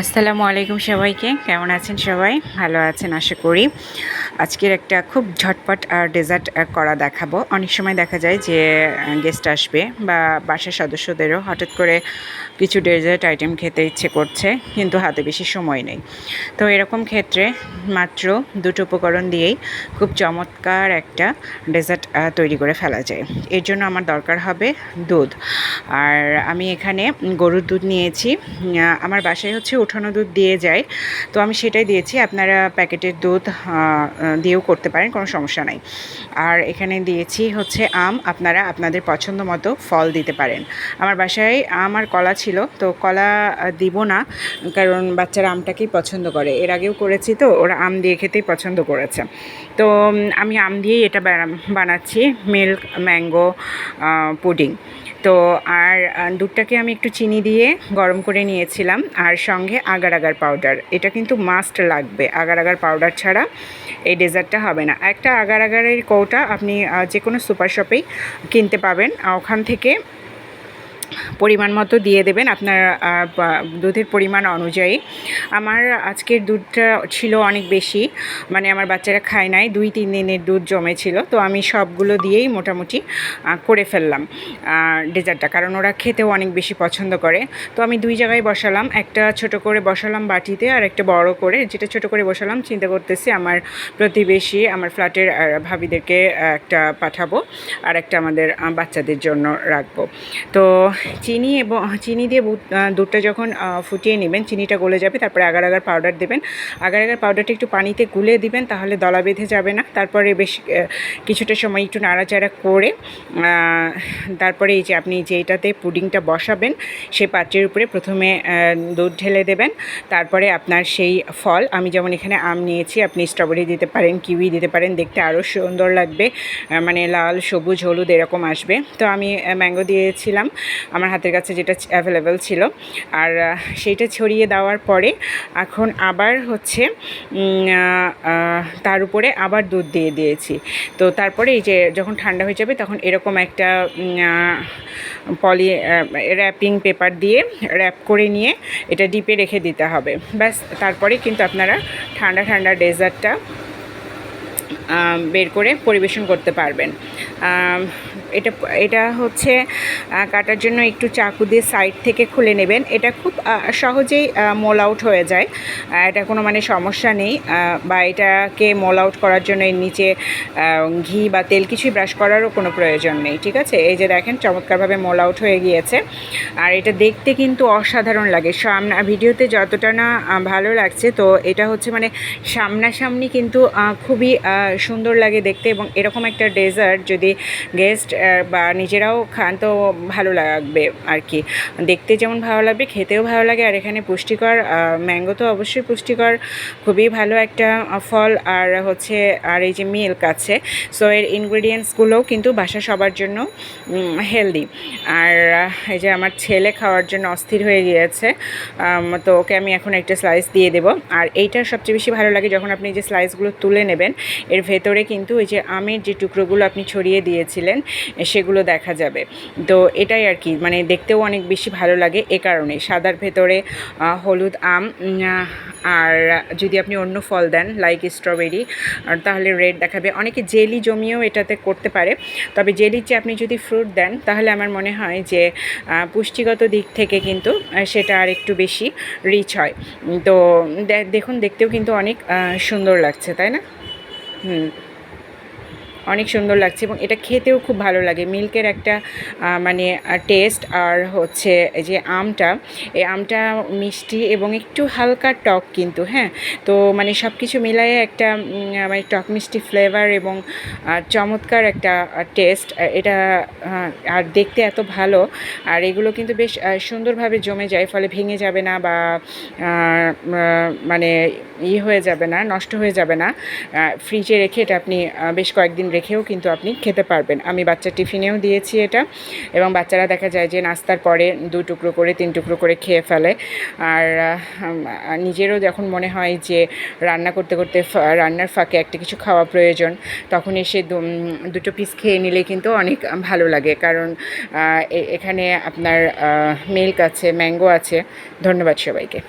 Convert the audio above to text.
আসসালামু আলাইকুম সবাইকে। কেমন আছেন সবাই? ভালো আছেন আশা করি। আজকের একটা খুব ঝটপট ডেজার্ট করা দেখাবো। অনেক সময় দেখা যায় যে গেস্ট আসবে বা বাসার সদস্যদেরও হঠাৎ করে কিছু ডেজার্ট আইটেম খেতে ইচ্ছে করছে, কিন্তু হাতে বেশি সময় নেই। তো এরকম ক্ষেত্রে মাত্র দুটো উপকরণ দিয়েই খুব চমৎকার একটা ডেজার্ট তৈরি করে ফেলা যায়। এর জন্য আমার দরকার হবে দুধ। আর আমি এখানে গরুর দুধ নিয়েছি। আমার বাসায় হচ্ছে উঠানো দুধ দিয়ে যায়, তো আমি সেটাই দিয়েছি। আপনারা প্যাকেটের দুধ দিয়েও করতে পারেন, কোনো সমস্যা নাই। আর এখানে দিয়েছি হচ্ছে আম। আপনারা আপনাদের পছন্দ মতো ফল দিতে পারেন। আমার বাসায় আম আর কলা ছিল, তো কলা দিব না, কারণ বাচ্চারা আমটাকেই পছন্দ করে। এর আগেও করেছি, তো ওরা আম দিয়ে খেতেই পছন্দ করেছে। তো আমি আম দিয়েই এটা বানাচ্ছি, মিল্ক ম্যাঙ্গো পুডিং। তো আর দুধটাকে আমি একটু চিনি দিয়ে গরম করে নিয়েছিলাম, আর সঙ্গে আগার আগার পাউডার। এটা কিন্তু মাস্ট লাগবে, আগার আগার পাউডার ছাড়া এই ডেজার্টটা হবে না। একটা আগার আগারের কৌটা আপনি যে কোনো সুপার শপেই কিনতে পাবেন, ওখান থেকে পরিমাণ মতো দিয়ে দেবেন আপনার দুধের পরিমাণ অনুযায়ী। আমার আজকের দুধটা ছিল অনেক বেশি, মানে আমার বাচ্চারা খায় নাই, 2-3 দিনের দুধ জমেছিল। তো আমি সবগুলো দিয়েই মোটামুটি করে ফেললাম ডেজার্টটা, কারণ ওরা খেতেও অনেক বেশি পছন্দ করে। তো আমি 2 জায়গায় বসালাম, একটা ছোট করে বসালাম বাটিতে, আর একটা বড় করে। যেটা ছোট করে বসালাম, চিন্তা করতেছি আমার প্রতিবেশী, আমার ফ্ল্যাটের ভাবিদেরকে একটা পাঠাবো, আর একটা আমাদের বাচ্চাদের জন্য রাখবো। তো চিনি দিয়ে দুধটা যখন ফুটিয়ে নেবেন, চিনিটা গলে যাবে, তারপরে আগার আগার পাউডার দেবেন। আগার আগার পাউডারটা একটু পানিতে গুলে দিবেন, তাহলে দলা বেঁধে যাবে না। তারপরে বেশ কিছুটা সময় একটু নাড়াচাড়া করে তারপরে এই যে আপনি যেটাতে পুডিংটা বসাবেন সেই পাত্রের উপরে প্রথমে দুধ ঢেলে দেবেন। তারপরে আপনার সেই ফল, আমি যেমন এখানে আম নিয়েছি, আপনি স্ট্রবেরি দিতে পারেন, কিউই দিতে পারেন, দেখতে আরও সুন্দর লাগবে, মানে লাল সবুজ হলুদ এরকম আসবে। তো আমি ম্যাঙ্গো দিয়েছিলাম আমার হাতের কাছে, যেটা অ্যাভেলেবেল ছিল। আর সেইটা ছড়িয়ে দেওয়ার পরে এখন আবার হচ্ছে তার উপরে আবার দুধ দিয়ে দিয়েছি। তো তারপরে এই যে যখন ঠান্ডা হয়ে যাবে, তখন এরকম একটা র্যাপিং পেপার দিয়ে র্যাপ করে নিয়ে এটা ডিপে রেখে দিতে হবে। ব্যাস, তারপরে কিন্তু আপনারা ঠান্ডা ঠান্ডা ডেজার্টটা বের করে পরিবেশন করতে পারবেন। এটা হচ্ছে কাটার জন্য একটু চাকু দিয়ে সাইড থেকে খুলে নেবেন। এটা খুব সহজেই মোল আউট হয়ে যায়, এটা কোনো মানে সমস্যা নেই। বা এটাকে মোল আউট করার জন্য এর নিচে ঘি বা তেল কিছুই ব্রাশ করারও কোনো প্রয়োজন নেই। ঠিক আছে, এই যে দেখেন চমৎকারভাবে মোল আউট হয়ে গিয়েছে। আর এটা দেখতে কিন্তু অসাধারণ লাগে, ভিডিওতে যতটা না ভালো লাগছে, তো এটা হচ্ছে মানে সামনাসামনি কিন্তু খুবই সুন্দর লাগে দেখতে। এবং এরকম একটা ডেজার্ট যদি গেস্ট বা নিজেরাও খান, তো ভালো লাগবে আর কি। দেখতে যেমন ভালো লাগবে, খেতেও ভালো লাগে। আর এখানে পুষ্টিকর, ম্যাঙ্গো তো অবশ্যই পুষ্টিকর, খুবই ভালো একটা ফল। আর হচ্ছে আর এই যে মিল্ক আছে, সো এর ইনগ্রেডিয়েন্টসগুলোও কিন্তু বাসা সবার জন্য হেলদি। আর এই যে আমার ছেলে খাওয়ার জন্য অস্থির হয়ে গিয়েছে, তো ওকে আমি এখন একটা স্লাইস দিয়ে দেবো। আর এইটা সবচেয়ে বেশি ভালো লাগে যখন আপনি যে স্লাইসগুলো তুলে নেবেন, এর ভেতরে কিন্তু ওই যে আমের যে টুকরোগুলো আপনি ছড়িয়ে দিয়েছিলেন সেগুলো দেখা যাবে। তো এটাই আর কি, মানে দেখতেও অনেক বেশি ভালো লাগে। এ কারণে সাদার ভেতরে হলুদ আম, আর যদি আপনি অন্য ফল দেন লাইক স্ট্রবেরি, তাহলে রেড দেখাবে। অনেকে জেলি জমিয়েও এটাতে করতে পারে, তবে জেলির চেয়ে আপনি যদি ফ্রুট দেন, তাহলে আমার মনে হয় যে পুষ্টিগত দিক থেকে কিন্তু সেটা আর একটু বেশি রিচ হয়। তো দেখুন, দেখতেও কিন্তু অনেক সুন্দর লাগছে, তাই না? অনেক সুন্দর লাগছে, এবং এটা খেতেও খুব ভালো লাগে। মিল্কের একটা মানে টেস্ট, আর হচ্ছে যে এই আমটা মিষ্টি এবং একটু হালকা টক কিন্তু, হ্যাঁ। তো মানে সব কিছু মিলায়ে একটা মানে টক মিষ্টি ফ্লেভার এবং চমৎকার একটা টেস্ট এটা। আর দেখতে এত ভালো, আর এগুলো কিন্তু বেশ সুন্দরভাবে জমে যায়, ফলে ভেঙে যাবে না বা মানে হয়ে যাবে না, নষ্ট হয়ে যাবে না। ফ্রিজে রেখে এটা আপনি বেশ কয়েকদিন রেখেও কিন্তু আপনি খেতে পারবেন। আমি বাচ্চার টিফিনেও দিয়েছি এটা, এবং বাচ্চারা দেখা যায় যে নাস্তার পরে 2 টুকরো করে 3 টুকরো করে খেয়ে ফেলে। আর নিজেরও যখন মনে হয় যে রান্না করতে করতে রান্নার ফাঁকে একটা কিছু খাওয়া প্রয়োজন, তখন এসে দুটো পিস খেয়ে নিলে কিন্তু অনেক ভালো লাগে। কারণ এখানে আপনার মিল্ক আছে, ম্যাঙ্গো আছে। ধন্যবাদ সবাইকে।